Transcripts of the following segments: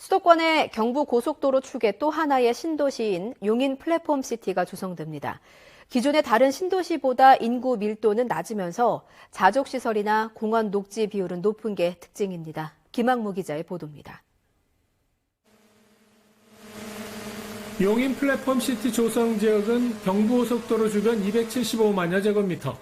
수도권의 경부고속도로 축의 또 하나의 신도시인 용인 플랫폼시티가 조성됩니다. 기존의 다른 신도시보다 인구 밀도는 낮으면서 자족시설이나 공원 녹지 비율은 높은 게 특징입니다. 김학무 기자의 보도입니다. 용인 플랫폼시티 조성 지역은 경부고속도로 주변 275만여 제곱미터.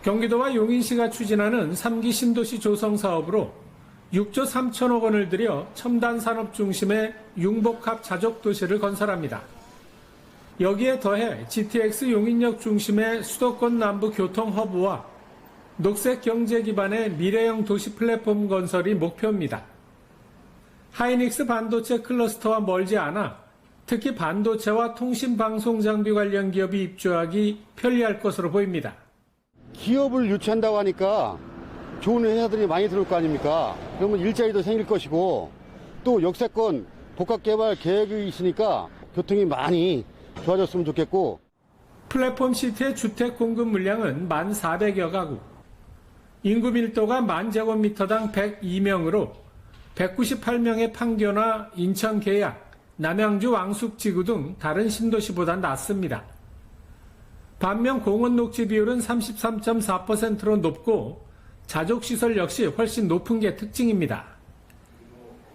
경기도와 용인시가 추진하는 3기 신도시 조성 사업으로 6조 3천억 원을 들여 첨단 산업 중심의 융복합 자족도시를 건설합니다. 여기에 더해 GTX 용인역 중심의 수도권 남부 교통 허브와 녹색 경제 기반의 미래형 도시 플랫폼 건설이 목표입니다. 하이닉스 반도체 클러스터와 멀지 않아 특히 반도체와 통신 방송 장비 관련 기업이 입주하기 편리할 것으로 보입니다. 기업을 유치한다고 하니까 좋은 회사들이 많이 들어올 거 아닙니까? 그러면 일자리도 생길 것이고 또 역세권 복합개발 계획이 있으니까 교통이 많이 좋아졌으면 좋겠고. 플랫폼 시티의 주택 공급 물량은 1,400여 가구. 인구 밀도가 10,000제곱미터당 102명으로 198명의 판교나 인천 계양, 남양주 왕숙지구 등 다른 신도시보다 낮습니다. 반면 공원 녹지 비율은 33.4%로 높고 자족시설 역시 훨씬 높은 게 특징입니다.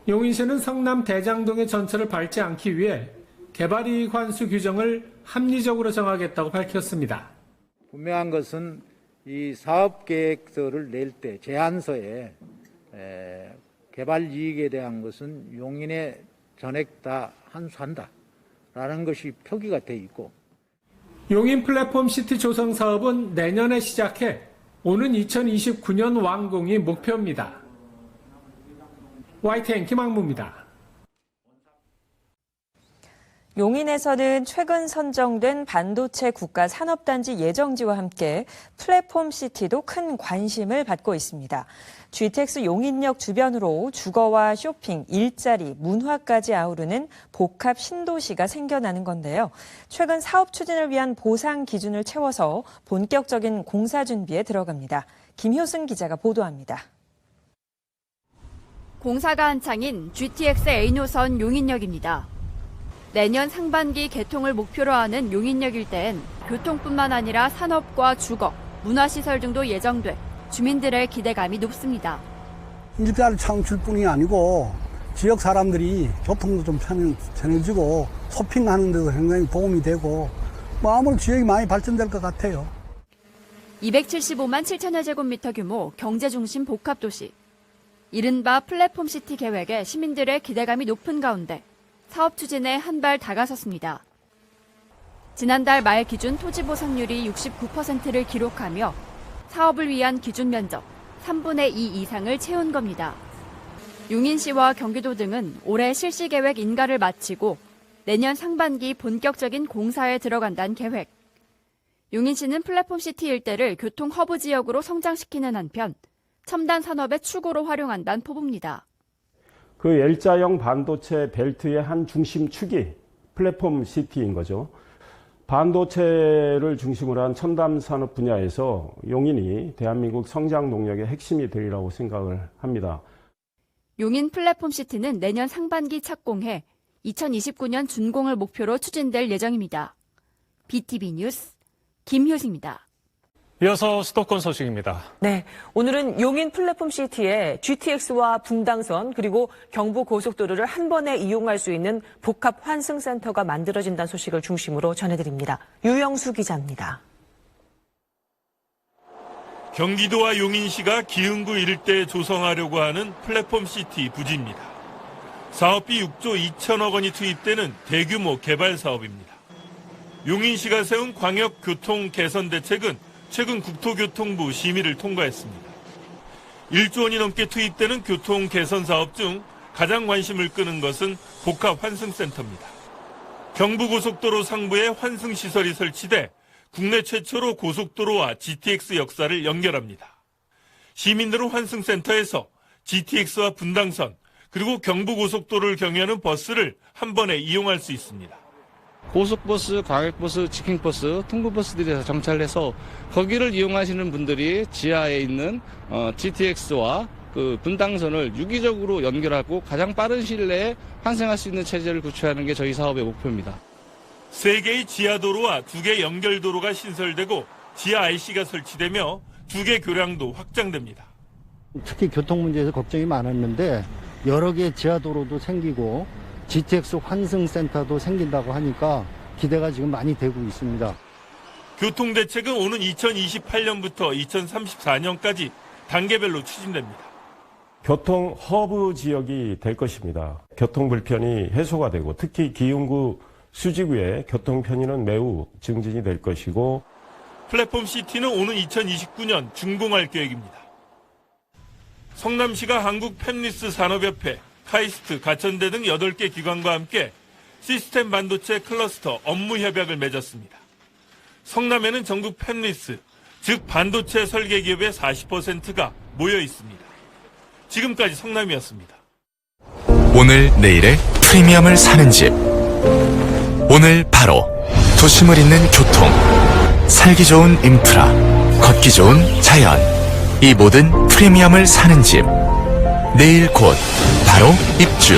용인시는 성남 대장동의 전철을 밟지 않기 위해 개발이익 환수 규정을 합리적으로 정하겠다고 밝혔습니다. 분명한 것은 이 사업계획서를 낼 때 제안서에 개발 이익에 대한 것은 용인에 전액 다 환수한다라는 것이 표기가 돼 있고, 용인 플랫폼 시티 조성 사업은 내년에 시작해 오는 2029년 완공이 목표입니다. YTN 김학무입니다. 용인에서는 최근 선정된 반도체 국가 산업단지 예정지와 함께 플랫폼 시티도 큰 관심을 받고 있습니다. GTX 용인역 주변으로 주거와 쇼핑, 일자리, 문화까지 아우르는 복합 신도시가 생겨나는 건데요. 최근 사업 추진을 위한 보상 기준을 채워서 본격적인 공사 준비에 들어갑니다. 김효승 기자가 보도합니다. 공사가 한창인 GTX A노선 용인역입니다. 내년 상반기 개통을 목표로 하는 용인역 일대엔 교통뿐만 아니라 산업과 주거, 문화시설 등도 예정돼 주민들의 기대감이 높습니다. 일자리 창출뿐이 아니고 지역 사람들이 교통도 좀 편해지고 쇼핑하는 데도 굉장히 도움이 되고 아무래도 지역이 많이 발전될 것 같아요. 275만 7천여 제곱미터 규모 경제중심 복합도시. 이른바 플랫폼시티 계획에 시민들의 기대감이 높은 가운데 사업 추진에 한 발 다가섰습니다. 지난달 말 기준 토지 보상률이 69%를 기록하며 사업을 위한 기준 면적 3분의 2 이상을 채운 겁니다. 용인시와 경기도 등은 올해 실시 계획 인가를 마치고 내년 상반기 본격적인 공사에 들어간다는 계획. 용인시는 플랫폼시티 일대를 교통 허브 지역으로 성장시키는 한편 첨단 산업의 축으로 활용한다는 포부입니다. 그 L자형 반도체 벨트의 한 중심축이 플랫폼 시티인 거죠. 반도체를 중심으로 한 첨단 산업 분야에서 용인이 대한민국 성장 동력의 핵심이 되리라고 생각을 합니다. 용인 플랫폼 시티는 내년 상반기 착공해 2029년 준공을 목표로 추진될 예정입니다. BTV 뉴스 김효승입니다. 이어서 수도권 소식입니다. 네, 오늘은 용인 플랫폼 시티에 GTX와 분당선 그리고 경부고속도로를 한 번에 이용할 수 있는 복합 환승센터가 만들어진다는 소식을 중심으로 전해드립니다. 유영수 기자입니다. 경기도와 용인시가 기흥구 일대에 조성하려고 하는 플랫폼 시티 부지입니다. 사업비 6조 2천억 원이 투입되는 대규모 개발 사업입니다. 용인시가 세운 광역교통 개선 대책은 최근 국토교통부 심의를 통과했습니다. 1조 원이 넘게 투입되는 교통 개선 사업 중 가장 관심을 끄는 것은 복합 환승센터입니다. 경부고속도로 상부에 환승시설이 설치돼 국내 최초로 고속도로와 GTX 역사를 연결합니다. 시민들은 환승센터에서 GTX와 분당선 그리고 경부고속도로를 경유하는 버스를 한 번에 이용할 수 있습니다. 고속버스, 광역버스, 직행버스, 통근버스들이 정차를 해서 거기를 이용하시는 분들이 지하에 있는 GTX와 그 분당선을 유기적으로 연결하고 가장 빠른 시일 내에 환승할 수 있는 체제를 구축하는 게 저희 사업의 목표입니다. 3개의 지하도로와 2개 연결도로가 신설되고 지하 IC가 설치되며 2개 교량도 확장됩니다. 특히 교통 문제에서 걱정이 많았는데 여러 개 지하도로도 생기고 GTX 환승센터도 생긴다고 하니까 기대가 지금 많이 되고 있습니다. 교통대책은 오는 2028년부터 2034년까지 단계별로 추진됩니다. 교통 허브 지역이 될 것입니다. 교통 불편이 해소가 되고 특히 기흥구 수지구의 교통 편의는 매우 증진이 될 것이고 플랫폼 시티는 오는 2029년 준공할 계획입니다. 성남시가 한국 팹리스 산업협회, 카이스트, 가천대 등 8개 기관과 함께 시스템 반도체 클러스터 업무 협약을 맺었습니다. 성남에는 전국 팹리스, 즉 반도체 설계 기업의 40%가 모여 있습니다. 지금까지 성남이었습니다. 오늘 내일의 프리미엄을 사는 집. 오늘 바로 도심을 잇는 교통, 살기 좋은 인프라, 걷기 좋은 자연. 이 모든 프리미엄을 사는 집. 내일 곧 바로 입주.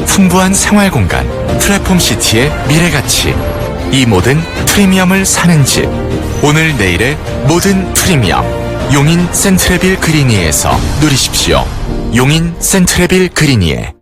풍부한 생활 공간, 플랫폼 시티의 미래 가치. 이 모든 프리미엄을 사는 집. 오늘 내일의 모든 프리미엄. 용인 센트레빌 그리니에서 누리십시오. 용인 센트레빌 그리니에.